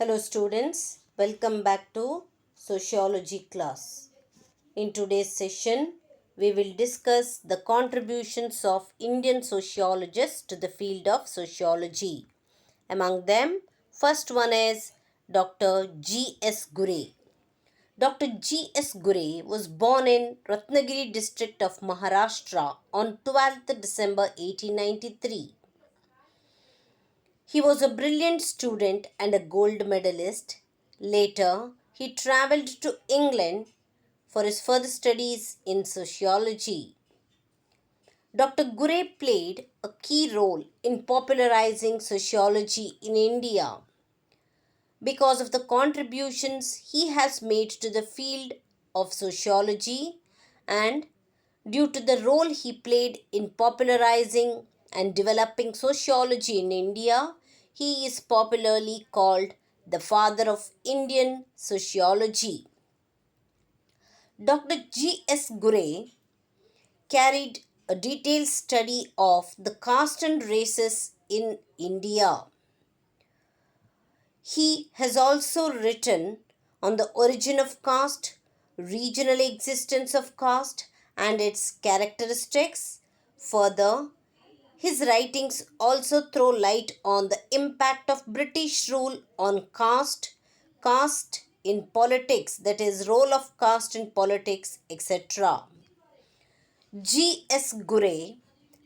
Hello students, welcome back to Sociology class. In today's session, we will discuss the contributions of Indian sociologists to the field of sociology. Among them, first one is Dr. G.S. Gure. Dr. G.S. Gure was born in Ratnagiri district of Maharashtra on 12th December 1893. He was a brilliant student and a gold medalist. Later, he traveled to England for his further studies in sociology. Dr. Gure played a key role in popularizing sociology in India because of the contributions he has made to the field of sociology and due to the role he played in popularizing and developing sociology in India, he is popularly called the father of Indian sociology. Dr. G.S. Gure carried a detailed study of the caste and races in India. He has also written on the origin of caste, regional existence of caste, and its characteristics. Further, his writings also throw light on the impact of British rule on caste in politics, that is, role of caste in politics, etc. G.S. Gure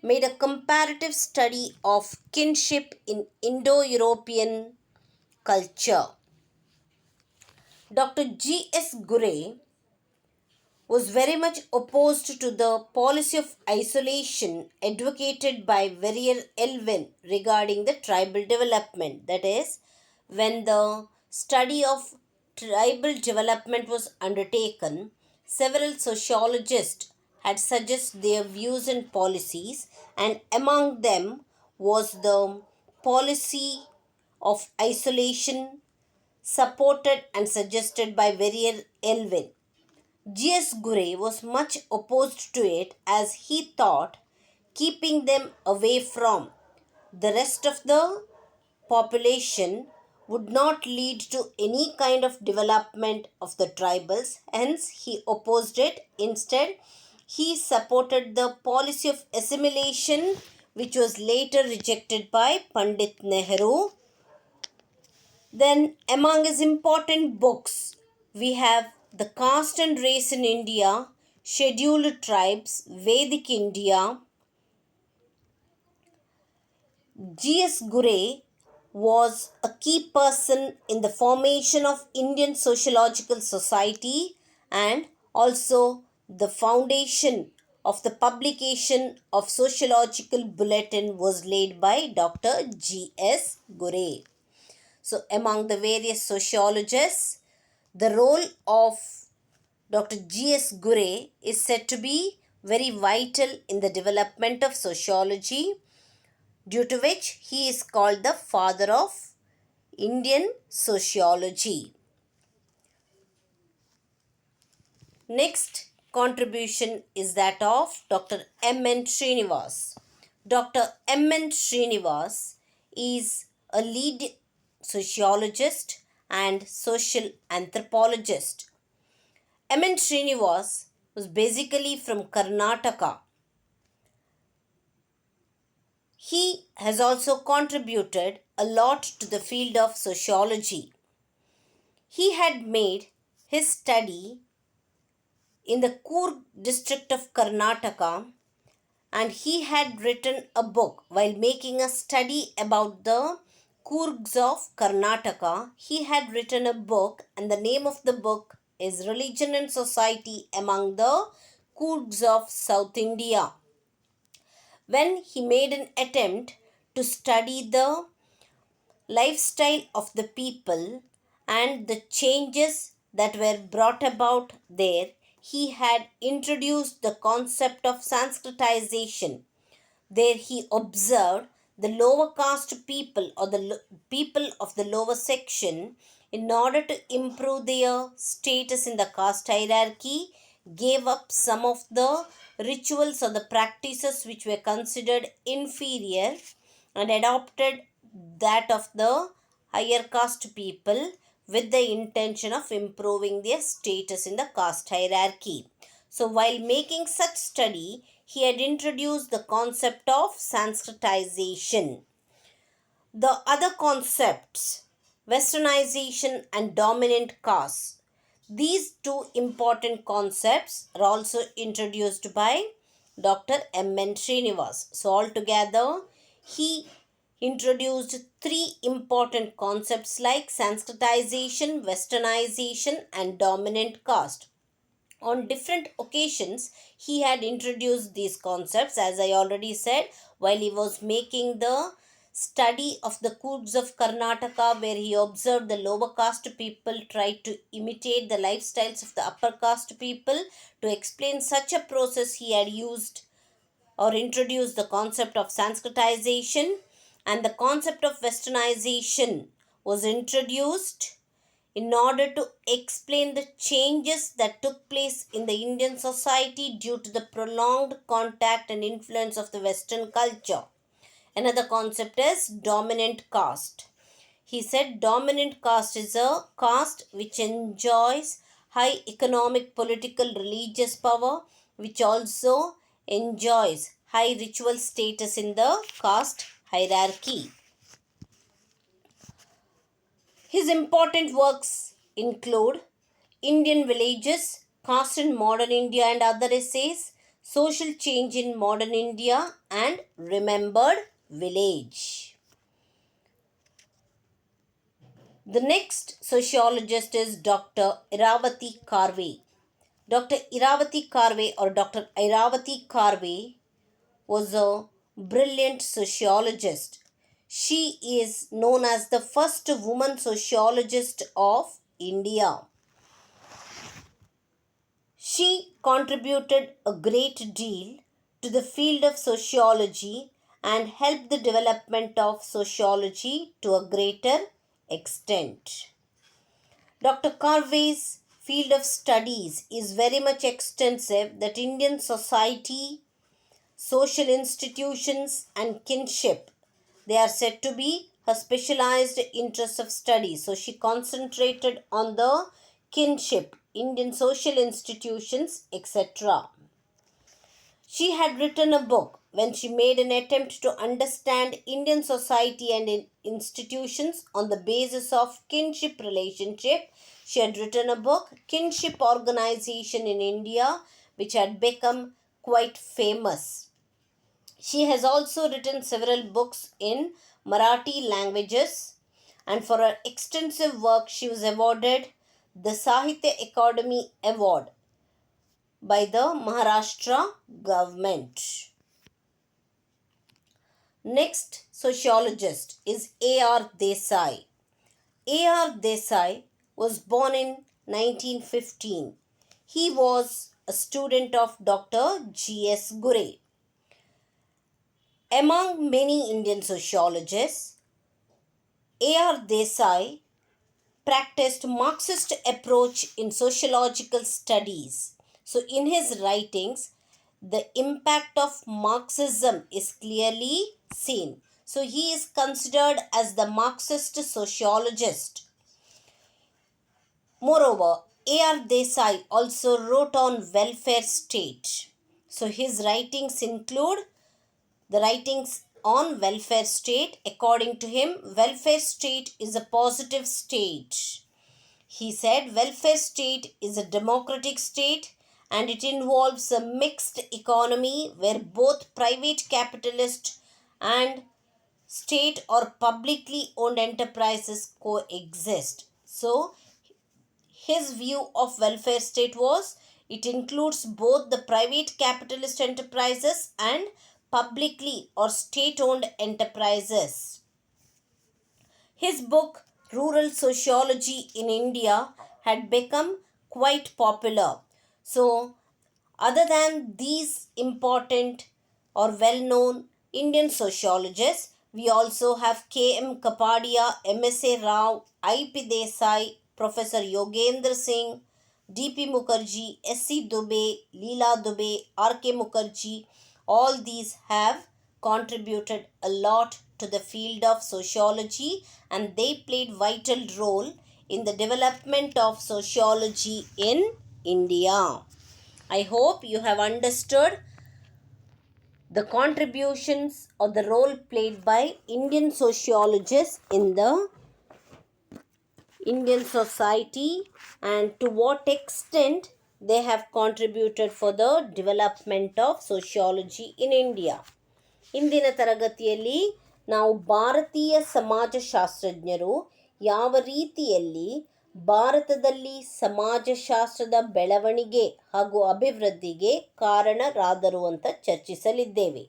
made a comparative study of kinship in Indo European culture. Dr. G.S. Gure was very much opposed to the policy of isolation advocated by Verrier Elwin regarding the tribal development. That is, when the study of tribal development was undertaken, several sociologists had suggested their views and policies, and among them was the policy of isolation supported and suggested by Verrier Elwin. G.S. Gure was much opposed to it as he thought keeping them away from the rest of the population would not lead to any kind of development of the tribals, hence, he opposed it. Instead, he supported the policy of assimilation, which was later rejected by Pandit Nehru. Then, among his important books, we have The Caste and Race in India, Scheduled Tribes, Vedic India. G.S. Gure was a key person in the formation of Indian Sociological Society and also the foundation of the publication of Sociological Bulletin was laid by Dr. G.S. Gure. So, among the various sociologists, the role of Dr. G.S. Gure is said to be very vital in the development of sociology, due to which he is called the father of Indian sociology. Next contribution is that of Dr. M.N. Srinivas. Dr. M.N. Srinivas is a lead sociologist and social anthropologist. M.N. Srinivas was basically from Karnataka. He has also contributed a lot to the field of sociology. He had made his study in the Coorg district of Karnataka, and he had written a book while making a study about the Coorgs of Karnataka. He had written a book, and the name of the book is Religion and Society Among the Coorgs of South India. When he made an attempt to study the lifestyle of the people and the changes that were brought about there, he had introduced the concept of Sanskritization. There he observed the lower caste people or the people of the lower section, in order to improve their status in the caste hierarchy, gave up some of the rituals or the practices which were considered inferior and adopted that of the higher caste people with the intention of improving their status in the caste hierarchy. So, while making such study, he had introduced the concept of Sanskritization. The other concepts, westernization and dominant caste, these two important concepts are also introduced by Dr. M.N. Srinivas. So, altogether, he introduced three important concepts like Sanskritization, westernization, and dominant caste. On different occasions, he had introduced these concepts, as I already said, while he was making the study of the Kurds of Karnataka, where he observed the lower caste people tried to imitate the lifestyles of the upper caste people. To explain such a process, he had used or introduced the concept of Sanskritization, and the concept of westernization was introduced in order to explain the changes that took place in the Indian society due to the prolonged contact and influence of the Western culture. Another concept is dominant caste. He said dominant caste is a caste which enjoys high economic, political, religious power, which also enjoys high ritual status in the caste hierarchy. His important works include Indian Villages, Caste in Modern India and Other Essays, Social Change in Modern India, and Remembered Village. The next sociologist is Dr. Iravati Karve. Dr. Iravati Karve or Dr. Iravati Karve was a brilliant sociologist. She is known as the first woman sociologist of India. She contributed a great deal to the field of sociology and helped the development of sociology to a greater extent. Dr. Karve's field of studies is very much extensive that Indian society, social institutions and kinship, they are said to be her specialized interest of study. So she concentrated on the kinship, Indian social institutions, etc. She had written a book when she made an attempt to understand Indian society and institutions on the basis of kinship relationship. She had written a book, Kinship Organization in India, which had become quite famous. She has also written several books in Marathi languages, and for her extensive work she was awarded the Sahitya Academy Award by the Maharashtra government. Next sociologist is A.R. Desai. A.R. Desai was born in 1915. He was a student of Dr. G.S. Gure. Among many Indian sociologists, A.R. Desai practiced Marxist approach in sociological studies. So in his writings, the impact of Marxism is clearly seen. So he is considered as the Marxist sociologist. Moreover, A.R. Desai also wrote on welfare state. So his writings include the writings on welfare state. According to him, welfare state is a positive state. He said welfare state is a democratic state and it involves a mixed economy where both private capitalist and state or publicly owned enterprises coexist. So his view of welfare state was it includes both the private capitalist enterprises and publicly or state owned enterprises. His book Rural Sociology in India had become quite popular. So, other than these important or well known Indian sociologists, we also have K.M. Kapadia, M.S.A. Rao, I.P. Desai, Professor Yogendra Singh, D.P. Mukherjee, S.C. Dubey, Leela Dubey, R.K. Mukherjee. All these have contributed a lot to the field of sociology, and they played vital role in the development of sociology in India. I hope you have understood the contributions or the role played by Indian sociologists in the Indian society and to what extent they have contributed for the development of sociology in India. ಇಂದಿನ ತರಗತಿಯಲ್ಲಿ ನಾವು ಭಾರತೀಯ ಸಮಾಜಶಾಸ್ತ್ರಜ್ಞರು ಯಾವ ರೀತಿಯಲ್ಲಿ ಭಾರತದಲ್ಲಿ ಸಮಾಜಶಾಸ್ತ್ರದ ಬೆಳವಣಿಗೆ ಹಾಗೂ ಅಭಿವೃದ್ಧಿಗೆ ಕಾರಣರಾದರು ಅಂತ ಚರ್ಚಿಸಲಿದ್ದೇವೆ.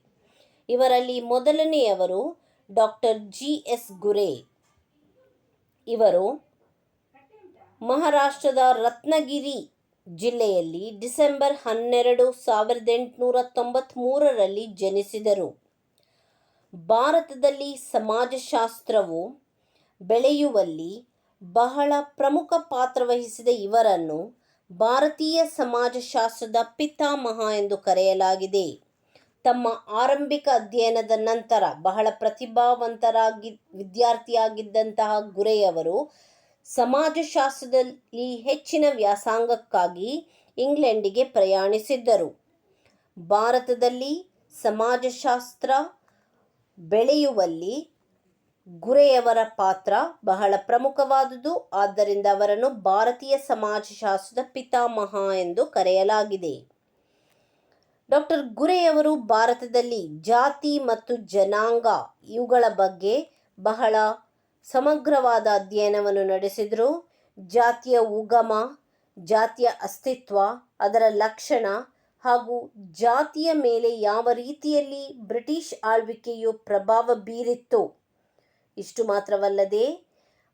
ಇವರಲ್ಲಿ ಮೊದಲನೆಯವರು ಡಾಕ್ಟರ್ GS ಗುರೆ. ಇವರು ಮಹಾರಾಷ್ಟ್ರದ ರತ್ನಗಿರಿ ಜಿಲ್ಲೆಯಲ್ಲಿ ಡಿಸೆಂಬರ್ 12, 1893ರಲ್ಲಿ ಜನಿಸಿದರು. ಭಾರತದಲ್ಲಿ ಸಮಾಜಶಾಸ್ತ್ರವು ಬೆಳೆಯುವಲ್ಲಿ ಬಹಳ ಪ್ರಮುಖ ಪಾತ್ರ ವಹಿಸಿದ ಇವರನ್ನು ಭಾರತೀಯ ಸಮಾಜಶಾಸ್ತ್ರದ ಪಿತಾಮಹ ಎಂದು ಕರೆಯಲಾಗಿದೆ. ತಮ್ಮ ಆರಂಭಿಕ ಅಧ್ಯಯನದ ನಂತರ ಬಹಳ ವಿದ್ಯಾರ್ಥಿಯಾಗಿದ್ದಂತಹ ಗುರೆಯವರು ಸಮಾಜಶಾಸ್ತ್ರದಲ್ಲಿ ಹೆಚ್ಚಿನ ವ್ಯಾಸಂಗಕ್ಕಾಗಿ ಇಂಗ್ಲೆಂಡಿಗೆ ಪ್ರಯಾಣಿಸಿದ್ದರು. ಭಾರತದಲ್ಲಿ ಸಮಾಜಶಾಸ್ತ್ರ ಬೆಳೆಯುವಲ್ಲಿ ಗುರೆಯವರ ಪಾತ್ರ ಬಹಳ ಪ್ರಮುಖವಾದುದು. ಆದ್ದರಿಂದ ಅವರನ್ನು ಭಾರತೀಯ ಸಮಾಜಶಾಸ್ತ್ರದ ಪಿತಾಮಹ ಎಂದು ಕರೆಯಲಾಗಿದೆ. ಡಾಕ್ಟರ್ ಗುರೆಯವರು ಭಾರತದಲ್ಲಿ ಜಾತಿ ಮತ್ತು ಜನಾಂಗ ಇವುಗಳ ಬಗ್ಗೆ ಬಹಳ ಸಮಗ್ರವಾದ ಅಧ್ಯಯನವನ್ನು ನಡೆಸಿದರು. ಜಾತಿಯ ಉಗಮ, ಜಾತಿಯ ಅಸ್ತಿತ್ವ, ಅದರ ಲಕ್ಷಣ ಹಾಗೂ ಜಾತಿಯ ಮೇಲೆ ಯಾವ ರೀತಿಯಲ್ಲಿ ಬ್ರಿಟಿಷ್ ಆಳ್ವಿಕೆಯು ಪ್ರಭಾವ ಬೀರಿತ್ತು. ಇಷ್ಟು ಮಾತ್ರವಲ್ಲದೆ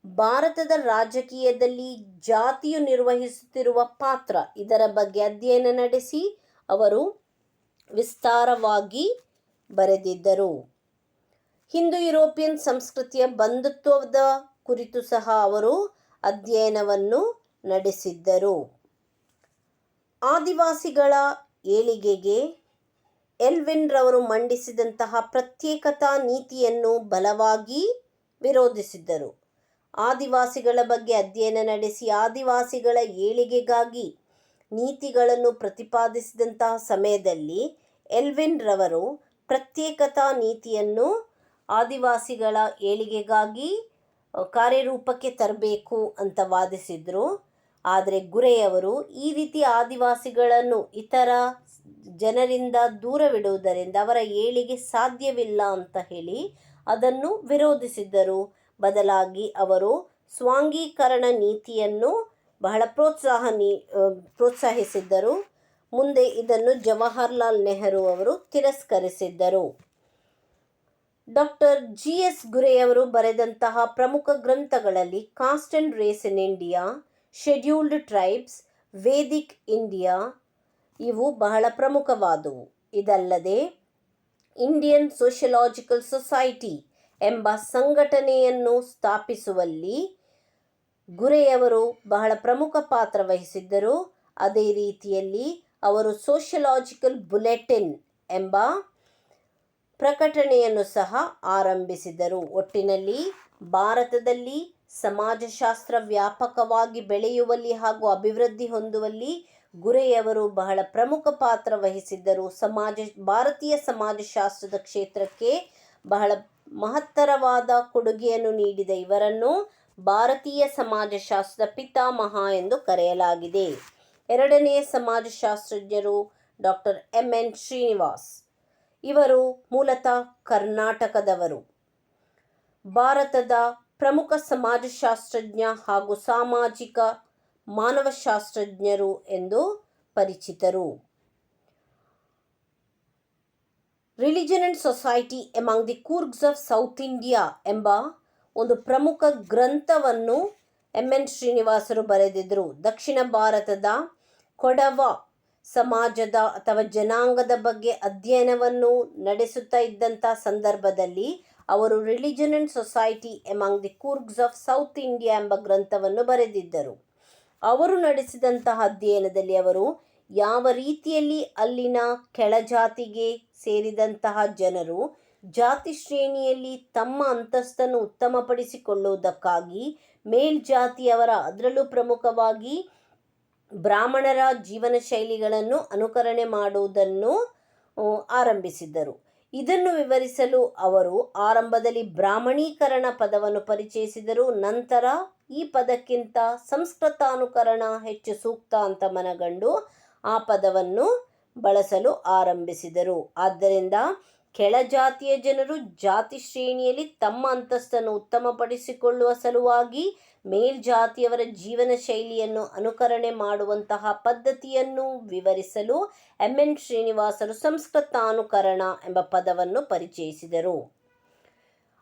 ಭಾರತದ ರಾಜಕೀಯದಲ್ಲಿ ಜಾತಿಯು ನಿರ್ವಹಿಸುತ್ತಿರುವ ಪಾತ್ರ ಇದರ ಬಗ್ಗೆ ಅಧ್ಯಯನ ನಡೆಸಿ ಅವರು ವಿಸ್ತಾರವಾಗಿ ಬರೆದಿದ್ದರು. ಹಿಂದೂ ಯುರೋಪಿಯನ್ ಸಂಸ್ಕೃತಿಯ ಬಂಧುತ್ವದ ಕುರಿತು ಸಹ ಅವರು ಅಧ್ಯಯನವನ್ನು ನಡೆಸಿದ್ದರು. ಆದಿವಾಸಿಗಳ ಏಳಿಗೆಗೆ ಎಲ್ವಿನ್ ರವರು ಮಂಡಿಸಿದಂತಹ ಪ್ರತ್ಯೇಕತಾ ನೀತಿಯನ್ನು ಬಲವಾಗಿ ವಿರೋಧಿಸಿದ್ದರು. ಆದಿವಾಸಿಗಳ ಬಗ್ಗೆ ಅಧ್ಯಯನ ನಡೆಸಿ ಆದಿವಾಸಿಗಳ ಏಳಿಗೆಗಾಗಿ ನೀತಿಗಳನ್ನು ಪ್ರತಿಪಾದಿಸಿದಂತಹ ಸಮಯದಲ್ಲಿ ಎಲ್ವಿನ್ ರವರು ಪ್ರತ್ಯೇಕತಾ ನೀತಿಯನ್ನು ಆದಿವಾಸಿಗಳ ಏಳಿಗೆಗಾಗಿ ಕಾರ್ಯರೂಪಕ್ಕೆ ತರಬೇಕು ಅಂತ ವಾದಿಸಿದರು. ಆದರೆ ಗುರೆಯವರು ಈ ರೀತಿ ಆದಿವಾಸಿಗಳನ್ನು ಇತರ ಜನರಿಂದ ದೂರವಿಡುವುದರಿಂದ ಅವರ ಏಳಿಗೆ ಸಾಧ್ಯವಿಲ್ಲ ಅಂತ ಹೇಳಿ ಅದನ್ನು ವಿರೋಧಿಸಿದ್ದರು. ಬದಲಾಗಿ ಅವರು ಸ್ವಾಂಗೀಕರಣ ನೀತಿಯನ್ನು ಬಹಳ ಪ್ರೋತ್ಸಾಹಿಸಿದ್ದರು. ಮುಂದೆ ಇದನ್ನು ಜವಾಹರ್ಲಾಲ್ ನೆಹರು ಅವರು ತಿರಸ್ಕರಿಸಿದ್ದರು. ಡಾಕ್ಟರ್ GS ಗುರೆಯವರು ಬರೆದಂತಹ ಪ್ರಮುಖ ಗ್ರಂಥಗಳಲ್ಲಿ caste and race in India, scheduled tribes, Vedic India ಇವು ಬಹಳ ಪ್ರಮುಖವಾದವು. ಇದಲ್ಲದೆ ಇಂಡಿಯನ್ ಸೋಷಿಯಲಾಜಿಕಲ್ ಸೊಸೈಟಿ ಎಂಬ ಸಂಘಟನೆಯನ್ನು ಸ್ಥಾಪಿಸುವಲ್ಲಿ ಗುರೆಯವರು ಬಹಳ ಪ್ರಮುಖ ಪಾತ್ರ ವಹಿಸಿದ್ದರು. ಅದೇ ರೀತಿಯಲ್ಲಿ ಅವರು ಸೋಷಿಯಲಾಜಿಕಲ್ ಬುಲೆಟಿನ್ ಎಂಬ ಪ್ರಕಟಣೆಯನ್ನು ಸಹ ಆರಂಭಿಸಿದರು. ಒಟ್ಟಿನಲ್ಲಿ ಭಾರತದಲ್ಲಿ ಸಮಾಜಶಾಸ್ತ್ರ ವ್ಯಾಪಕವಾಗಿ ಬೆಳೆಯುವಲ್ಲಿ ಹಾಗೂ ಅಭಿವೃದ್ಧಿ ಹೊಂದುವಲ್ಲಿ ಗುರೆಯವರು ಬಹಳ ಪ್ರಮುಖ ಪಾತ್ರ ವಹಿಸಿದ್ದರು. ಭಾರತೀಯ ಸಮಾಜಶಾಸ್ತ್ರದ ಕ್ಷೇತ್ರಕ್ಕೆ ಬಹಳ ಮಹತ್ತರವಾದ ಕೊಡುಗೆಯನ್ನು ನೀಡಿದ ಇವರನ್ನು ಭಾರತೀಯ ಸಮಾಜಶಾಸ್ತ್ರದ ಪಿತಾಮಹ ಎಂದು ಕರೆಯಲಾಗಿದೆ. ಎರಡನೆಯ ಸಮಾಜಶಾಸ್ತ್ರಜ್ಞರು ಡಾಕ್ಟರ್ MN ಶ್ರೀನಿವಾಸ್. ಇವರು ಮೂಲತಃ ಕರ್ನಾಟಕದವರು. ಭಾರತದ ಪ್ರಮುಖ ಸಮಾಜಶಾಸ್ತ್ರಜ್ಞ ಹಾಗೂ ಸಾಮಾಜಿಕ ಮಾನವಶಾಸ್ತ್ರಜ್ಞರು ಎಂದು ಪರಿಚಿತರು. Religion and society among the Coorgs of South India ಎಂಬ ಒಂದು ಪ್ರಮುಖ ಗ್ರಂಥವನ್ನು MN ಶ್ರೀನಿವಾಸರು ಬರೆದಿದ್ದರು. ದಕ್ಷಿಣ ಭಾರತದ ಕೊಡವ ಸಮಾಜದ ಅಥವಾ ಜನಾಂಗದ ಬಗ್ಗೆ ಅಧ್ಯಯನವನ್ನು ನಡೆಸುತ್ತಾ ಇದ್ದಂಥ ಸಂದರ್ಭದಲ್ಲಿ ಅವರು religion and society among the Coorgs of South India ಎಂಬ ಗ್ರಂಥವನ್ನು ಬರೆದಿದ್ದರು. ಅವರು ನಡೆಸಿದಂತಹ ಅಧ್ಯಯನದಲ್ಲಿ ಅವರು ಯಾವ ರೀತಿಯಲ್ಲಿ ಅಲ್ಲಿನ ಕೆಳಜಾತಿಗೆ ಸೇರಿದಂತಹ ಜನರು ಜಾತಿ ಶ್ರೇಣಿಯಲ್ಲಿ ತಮ್ಮ ಅಂತಸ್ತನ್ನು ಉತ್ತಮಪಡಿಸಿಕೊಳ್ಳುವುದಕ್ಕಾಗಿ ಮೇಲ್ಜಾತಿಯವರ, ಅದರಲ್ಲೂ ಪ್ರಮುಖವಾಗಿ ಬ್ರಾಹ್ಮಣರ ಜೀವನ ಶೈಲಿಗಳನ್ನು ಅನುಕರಣೆ ಮಾಡುವುದನ್ನು ಆರಂಭಿಸಿದ್ದರು. ಇದನ್ನು ವಿವರಿಸಲು ಅವರು ಆರಂಭದಲ್ಲಿ ಬ್ರಾಹ್ಮಣೀಕರಣ ಪದವನ್ನು ಪರಿಚಯಿಸಿದರು. ನಂತರ ಈ ಪದಕ್ಕಿಂತ ಸಂಸ್ಕೃತಾನುಕರಣ ಹೆಚ್ಚು ಸೂಕ್ತ ಅಂತ ಮನಗಂಡು ಆ ಪದವನ್ನು ಬಳಸಲು ಆರಂಭಿಸಿದರು. ಆದ್ದರಿಂದ ಕೆಳಜಾತಿಯ ಜನರು ಜಾತಿ ಶ್ರೇಣಿಯಲ್ಲಿ ತಮ್ಮ ಅಂತಸ್ತನ್ನು ಉತ್ತಮಪಡಿಸಿಕೊಳ್ಳುವ ಸಲುವಾಗಿ ಮೇಲ್ಜಾತಿಯವರ ಜೀವನ ಶೈಲಿಯನ್ನು ಅನುಕರಣೆ ಮಾಡುವಂತಹ ಪದ್ಧತಿಯನ್ನು ವಿವರಿಸಲು ಎನ್ ಶ್ರೀನಿವಾಸರು ಸಂಸ್ಕೃತಾನುಕರಣ ಎಂಬ ಪದವನ್ನು ಪರಿಚಯಿಸಿದರು.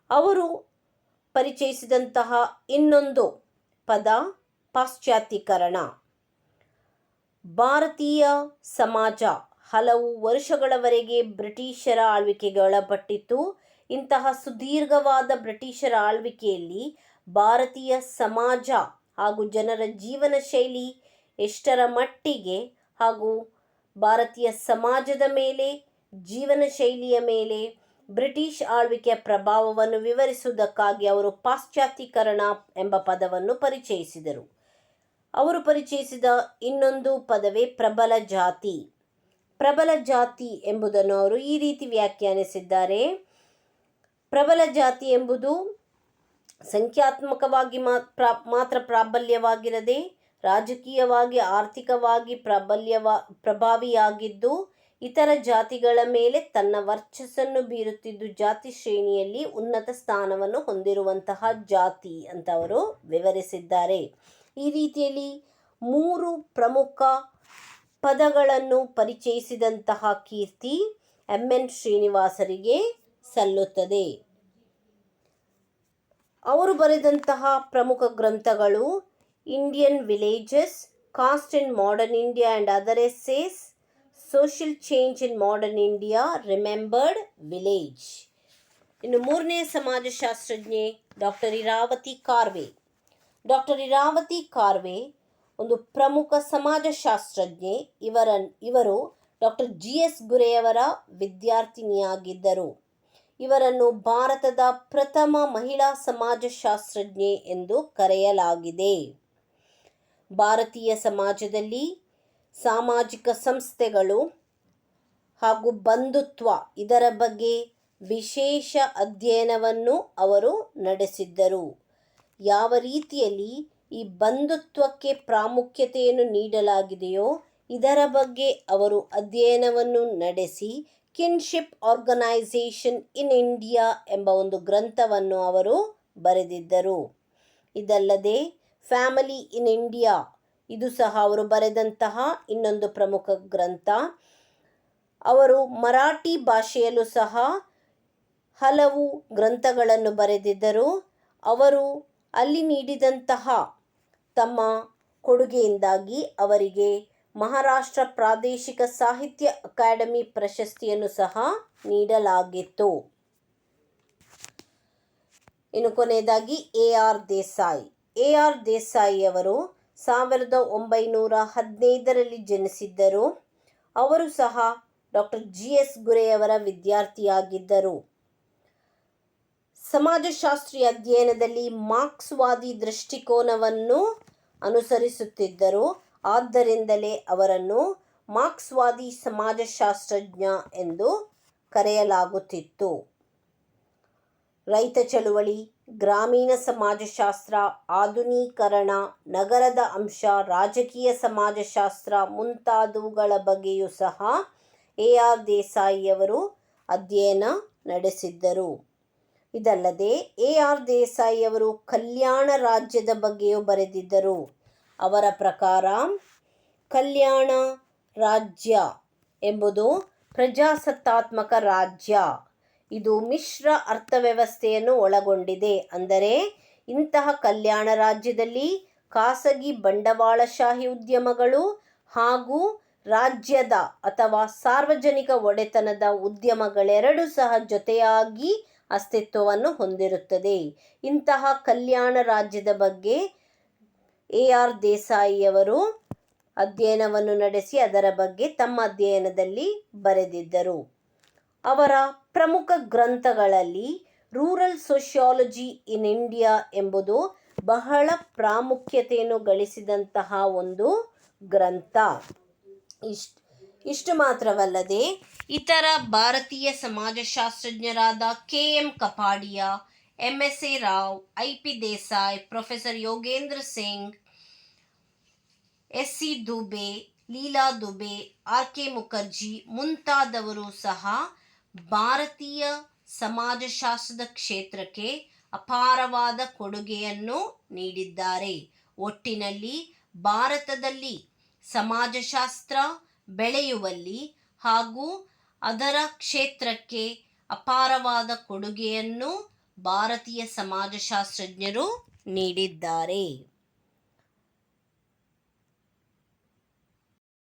ಅವರು ಪರಿಚಯಿಸಿದಂತಹ ಇನ್ನೊಂದು ಪದ ಪಾಶ್ಚಾತ್ಯೀಕರಣ. ಭಾರತೀಯ ಸಮಾಜ ಹಲವು ವರ್ಷಗಳವರೆಗೆ ಬ್ರಿಟಿಷರ ಆಳ್ವಿಕೆಗೆ ಒಳಪಟ್ಟಿತ್ತು. ಇಂತಹ ಸುದೀರ್ಘವಾದ ಬ್ರಿಟಿಷರ ಆಳ್ವಿಕೆಯಲ್ಲಿ ಭಾರತೀಯ ಸಮಾಜ ಹಾಗೂ ಜನರ ಜೀವನ ಶೈಲಿ ಎಷ್ಟರ ಮಟ್ಟಿಗೆ ಹಾಗೂ ಭಾರತೀಯ ಸಮಾಜದ ಮೇಲೆ, ಜೀವನ ಶೈಲಿಯ ಮೇಲೆ ಬ್ರಿಟಿಷ್ ಆಳ್ವಿಕೆಯ ಪ್ರಭಾವವನ್ನು ವಿವರಿಸುವುದಕ್ಕಾಗಿ ಅವರು ಪಾಶ್ಚಾತ್ಯೀಕರಣ ಎಂಬ ಪದವನ್ನು ಪರಿಚಯಿಸಿದರು. ಅವರು ಪರಿಚಯಿಸಿದ ಇನ್ನೊಂದು ಪದವೇ ಪ್ರಬಲ ಜಾತಿ. ಪ್ರಬಲ ಜಾತಿ ಎಂಬುದನ್ನು ಅವರು ಈ ರೀತಿ ವ್ಯಾಖ್ಯಾನಿಸಿದ್ದಾರೆ. ಪ್ರಬಲ ಜಾತಿ ಎಂಬುದು ಸಂಖ್ಯಾತ್ಮಕವಾಗಿ ಮಾತ್ರ ಪ್ರಾಬಲ್ಯವಾಗಿರದೆ ರಾಜಕೀಯವಾಗಿ, ಆರ್ಥಿಕವಾಗಿ ಪ್ರಭಾವಿಯಾಗಿದ್ದು ಇತರ ಜಾತಿಗಳ ಮೇಲೆ ತನ್ನ ವರ್ಚಸ್ಸನ್ನು ಬೀರುತ್ತಿದ್ದು ಜಾತಿ ಶ್ರೇಣಿಯಲ್ಲಿ ಉನ್ನತ ಸ್ಥಾನವನ್ನು ಹೊಂದಿರುವಂತಹ ಜಾತಿ ಅಂತ ಅವರು ವಿವರಿಸಿದ್ದಾರೆ. ಈ ರೀತಿಯಲ್ಲಿ 3 ಪ್ರಮುಖ ಪದಗಳನ್ನು ಪರಿಚಯಿಸಿದಂತಹ ಕೀರ್ತಿ ಎನ್ ಶ್ರೀನಿವಾಸರಿಗೆ ಸಲ್ಲುತ್ತದೆ. ಅವರು ಬರೆದಂತಹ ಪ್ರಮುಖ ಗ್ರಂಥಗಳು Indian villages, cost in modern India and other essays, social change in modern India, remembered village. ಇನ್ನು 3ನೇ ಸಮಾಜಶಾಸ್ತ್ರಜ್ಞೆ ಡಾಕ್ಟರ್ ಇರಾವತಿ ಕಾರ್ವೆ. ಡಾಕ್ಟರ್ ಇರಾವತಿ ಕಾರ್ವೆ ಒಂದು ಪ್ರಮುಖ ಸಮಾಜಶಾಸ್ತ್ರಜ್ಞೆ. ಇವರು ಡಾಕ್ಟರ್ GS ಗುರೆಯವರ ವಿದ್ಯಾರ್ಥಿನಿಯಾಗಿದ್ದರು. ಇವರನ್ನು ಭಾರತದ ಪ್ರಥಮ ಮಹಿಳಾ ಸಮಾಜಶಾಸ್ತ್ರಜ್ಞೆ ಎಂದು ಕರೆಯಲಾಗಿದೆ. ಭಾರತೀಯ ಸಮಾಜದಲ್ಲಿ ಸಾಮಾಜಿಕ ಸಂಸ್ಥೆಗಳು ಹಾಗೂ ಬಂಧುತ್ವ ಇದರ ಬಗ್ಗೆ ವಿಶೇಷ ಅಧ್ಯಯನವನ್ನು ಅವರು ನಡೆಸಿದ್ದರು. ಯಾವ ರೀತಿಯಲ್ಲಿ ಈ ಬಂಧುತ್ವಕ್ಕೆ ಪ್ರಾಮುಖ್ಯತೆಯನ್ನು ನೀಡಲಾಗಿದೆಯೋ ಇದರ ಬಗ್ಗೆ ಅವರು ಅಧ್ಯಯನವನ್ನು ನಡೆಸಿ ಕಿನ್ಶಿಪ್ ಆರ್ಗನೈಸೇಷನ್ ಇನ್ ಇಂಡಿಯಾ ಎಂಬ ಒಂದು ಗ್ರಂಥವನ್ನು ಅವರು ಬರೆದಿದ್ದರು. ಇದಲ್ಲದೆ ಫ್ಯಾಮಿಲಿ ಇನ್ ಇಂಡಿಯಾ ಇದು ಸಹ ಅವರು ಬರೆದಂತಹ ಇನ್ನೊಂದು ಪ್ರಮುಖ ಗ್ರಂಥ. ಅವರು ಮರಾಠಿ ಭಾಷೆಯಲ್ಲೂ ಸಹ ಹಲವು ಗ್ರಂಥಗಳನ್ನು ಬರೆದಿದ್ದರು. ಅವರು ಅಲ್ಲಿ ನೀಡಿದಂತಹ ತಮ್ಮ ಕೊಡುಗೆಯಿಂದಾಗಿ ಅವರಿಗೆ ಮಹಾರಾಷ್ಟ್ರ ಪ್ರಾದೇಶಿಕ ಸಾಹಿತ್ಯ ಅಕಾಡೆಮಿ ಪ್ರಶಸ್ತಿಯನ್ನು ಸಹ ನೀಡಲಾಗಿತ್ತು. ಇನ್ನು ಕೊನೆಯದಾಗಿ AR ದೇಸಾಯಿ. AR ದೇಸಾಯಿ ಅವರು 1915ರಲ್ಲಿ ಜನಿಸಿದ್ದರು. ಅವರು ಸಹ ಡಾಕ್ಟರ್ GS ಗುರೆಯವರ ವಿದ್ಯಾರ್ಥಿಯಾಗಿದ್ದರು. ಸಮಾಜಶಾಸ್ತ್ರೀಯ ಅಧ್ಯಯನದಲ್ಲಿ ಮಾರ್ಕ್ಸ್ವಾದಿ ದೃಷ್ಟಿಕೋನವನ್ನು ಅನುಸರಿಸುತ್ತಿದ್ದರು. ಆದ್ದರಿಂದಲೇ ಅವರನ್ನು ಮಾರ್ಕ್ಸ್ವಾದಿ ಸಮಾಜಶಾಸ್ತ್ರಜ್ಞ ಎಂದು ಕರೆಯಲಾಗುತ್ತಿತ್ತು. ರೈತ ಚಳುವಳಿ, ಗ್ರಾಮೀಣ ಸಮಾಜಶಾಸ್ತ್ರ, ಆಧುನೀಕರಣ, ನಗರದ ಅಂಶ, ರಾಜಕೀಯ ಸಮಾಜಶಾಸ್ತ್ರ ಮುಂತಾದವುಗಳ ಬಗ್ಗೆಯೂ ಸಹ AR ದೇಸಾಯಿಯವರು ಅಧ್ಯಯನ ನಡೆಸಿದ್ದರು. ಇದಲ್ಲದೆ AR ದೇಸಾಯಿಯವರು ಕಲ್ಯಾಣ ರಾಜ್ಯದ ಬಗ್ಗೆಯೂ ಬರೆದಿದ್ದರು. ಅವರ ಪ್ರಕಾರ ಕಲ್ಯಾಣ ರಾಜ್ಯ ಎಂಬುದು ಪ್ರಜಾಸತ್ತಾತ್ಮಕ ರಾಜ್ಯ. ಇದು ಮಿಶ್ರ ಅರ್ಥವ್ಯವಸ್ಥೆಯನ್ನು ಒಳಗೊಂಡಿದೆ. ಅಂದರೆ ಇಂತಹ ಕಲ್ಯಾಣ ರಾಜ್ಯದಲ್ಲಿ ಖಾಸಗಿ ಬಂಡವಾಳಶಾಹಿ ಉದ್ಯಮಗಳು ಹಾಗೂ ರಾಜ್ಯದ ಅಥವಾ ಸಾರ್ವಜನಿಕ ಒಡೆತನದ ಉದ್ಯಮಗಳೆರಡೂ ಸಹ ಜೊತೆಯಾಗಿ ಅಸ್ತಿತ್ವವನ್ನು ಹೊಂದಿರುತ್ತದೆ. ಇಂತಹ ಕಲ್ಯಾಣ ರಾಜ್ಯದ ಬಗ್ಗೆ AR ದೇಸಾಯಿಯವರು ಅಧ್ಯಯನವನ್ನು ನಡೆಸಿ ಅದರ ಬಗ್ಗೆ ತಮ್ಮ ಅಧ್ಯಯನದಲ್ಲಿ ಬರೆದಿದ್ದರು. ಅವರ ಪ್ರಮುಖ ಗ್ರಂಥಗಳಲ್ಲಿ ರೂರಲ್ ಸೋಷಿಯಾಲಜಿ ಇನ್ ಇಂಡಿಯಾ ಎಂಬುದು ಬಹಳ ಪ್ರಾಮುಖ್ಯತೆಯನ್ನು ಗಳಿಸಿದಂತಹ ಒಂದು ಗ್ರಂಥ. ಇಷ್ಟು ಮಾತ್ರವಲ್ಲದೆ ಇತರ ಭಾರತೀಯ ಸಮಾಜಶಾಸ್ತ್ರಜ್ಞರಾದ KM Kapadia, MSA Rao, IP Desai, professor Yogendra Singh, SC Dube, Leela Dube, RK Mukherjee ಮುಂತಾದವರು ಸಹ ಭಾರತೀಯ ಸಮಾಜಶಾಸ್ತ್ರದ ಕ್ಷೇತ್ರಕ್ಕೆ ಅಪಾರವಾದ ಕೊಡುಗೆಯನ್ನು ನೀಡಿದ್ದಾರೆ. ಒಟ್ಟಿನಲ್ಲಿ ಭಾರತದಲ್ಲಿ ಸಮಾಜಶಾಸ್ತ್ರ ಬೆಳೆಯುವಲ್ಲಿ ಹಾಗೂ ಅದರ ಕ್ಷೇತ್ರಕ್ಕೆ ಅಪಾರವಾದ ಕೊಡುಗೆಯನ್ನು ಭಾರತೀಯ ಸಮಾಜಶಾಸ್ತ್ರಜ್ಞರು ನೀಡಿದ್ದಾರೆ.